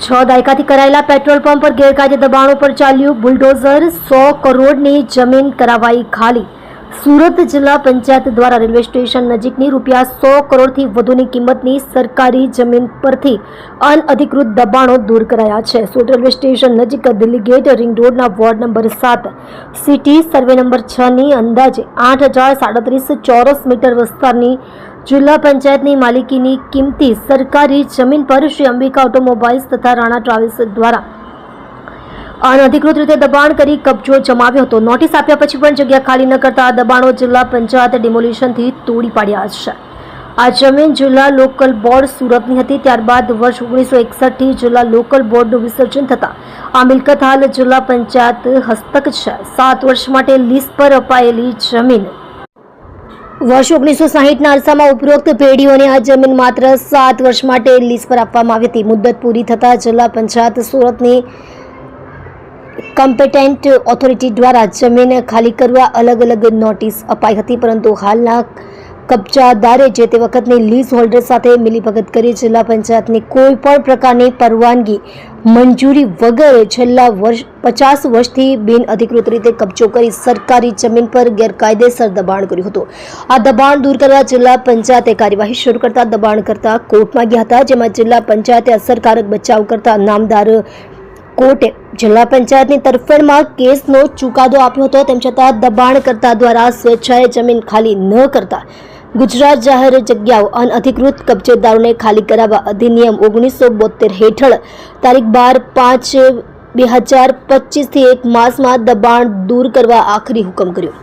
6 દાયકાથી કરાયેલા petrol pump પર ગેરકાયદે દબાણો પર ચાલ્યું બુલડોઝર, 100 કરોડની જમીન કરાવાઈ ખાલી। સુરત જિલ્લા પંચાયત દ્વારા રેલવે સ્ટેશન નજીકની ₹100 કરોડથી વધુની કિંમતની સરકારી જમીન પરથી અનઅધિકૃત દબાણો દૂર કરાયા છે। સુરત રેલવે સ્ટેશન નજીક દિલ્હી ગેટ રિંગ રોડના ward number 7 city survey number 6 ની અંદાજે 8037 ચોરસ મીટર વિસ્તારની જિલ્લા પંચાયતની માલિકીની કિંમતી સરકારી જમીન પર શ્રી અંબિકા ઓટોમોબાઈલ્સ તથા રાણા ટ્રાવેલ્સ દ્વારા અનઅધિકૃત રીતે દબાણ કરી કબજો જમાવ્યો હતો। નોટિસ આપ્યા પછી પણ જગ્યા ખાલી ન કરતા આ દબાણો જિલ્લા પંચાયત ડિમોલિશનથી તોડી પાડ્યા છે। આ જમીન જિલ્લા લોકલ બોર્ડ સુરતની હતી। ત્યારબાદ વર્ષ 1961થી જિલ્લા લોકલ બોર્ડનું વિસર્જન થતા આ મિલકત હાલ જિલ્લા પંચાયત હસ્તક છે। 7 વર્ષ માટે લીઝ પર અપાયેલી જમીન વર્ષ 1960ના અરસામાં ઉપરોક્ત પેઢીઓને આ જમીન માત્ર 7 વર્ષ માટે લીઝ પર આપવામાં આવી હતી। મુદત પૂરી થતા જિલ્લા પંચાયત સુરતની કોમ્પિટેન્ટ ઓથોરિટી દ્વારા જમીન ખાલી કરવા અલગ અલગ નોટિસ અપાઈ હતી, પરંતુ હાલના કબજાદારે જે તે વખતની લીઝ હોલ્ડર સાથે મિલીભગત કરી જિલ્લા પંચાયતની કોઈ પણ પ્રકારની પરવાનગી મંજૂરી વગર છેલ્લા 50 વર્ષથી બિનઅધિકૃત રીતે કબજો કરી સરકારી જમીન પર ગેરકાયદેસર દબાણ કર્યું હતું। આ દબાણ દૂર કરવા જિલ્લા પંચાયતે કાર્યવાહી શરૂ કરતા દબાણ કરતા કોર્ટમાં ગયા હતા, જેમાં જિલ્લા પંચાયતે અસરકારક બચાવ કરતા નામદાર કોર્ટે જિલ્લા પંચાયતની તરફેણમાં કેસનો ચુકાદો આપ્યો હતો। તેમ છતાં દબાણકર્તા દ્વારા સ્વેચ્છાએ જમીન ખાલી ન કરતા ગુજરાત જાહેર જગ્યાઓ અનઅધિકૃત કબજેદારોને ખાલી કરાવવા અધિનિયમ 1972 હેઠળ તારીખ 12/5/2025 થી 1 માસમાં દબાણ દૂર કરવા આખરી હુકમ કર્યો।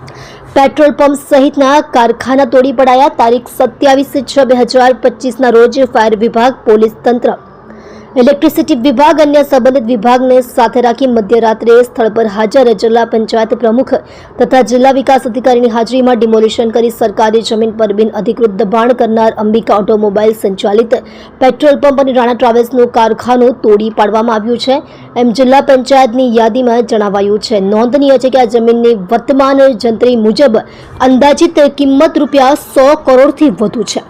પેટ્રોલ પંપ સહિતના કારખાના તોડી પડાયા। તારીખ 27/6/2025ના રોજ ફાયર વિભાગ, પોલીસ તંત્ર, ઇલેક્ટ્રિસિટી વિભાગ, અન્ય સંબંધિત વિભાગને સાથે રાખી મધ્યરાત્રે સ્થળ પર હાજર જિલ્લા પંચાયત પ્રમુખ તથા જિલ્લા વિકાસ અધિકારીની હાજરીમાં ડિમોલિશન કરી સરકારી જમીન પર બિનઅધિકૃત દબાણ કરનાર અંબિકા ઓટોમોબાઈલ સંચાલિત પેટ્રોલ પંપ અને રાણા ટ્રાવેલ્સનું કારખાનું તોડી પાડવામાં આવ્યું છે, એમ જિલ્લા પંચાયતની યાદીમાં જણાવાયું છે। નોંધનીય છે કે આ જમીનની વર્તમાન જંત્રી મુજબ અંદાજિત કિંમત ₹100 કરોડથી વધુ છે।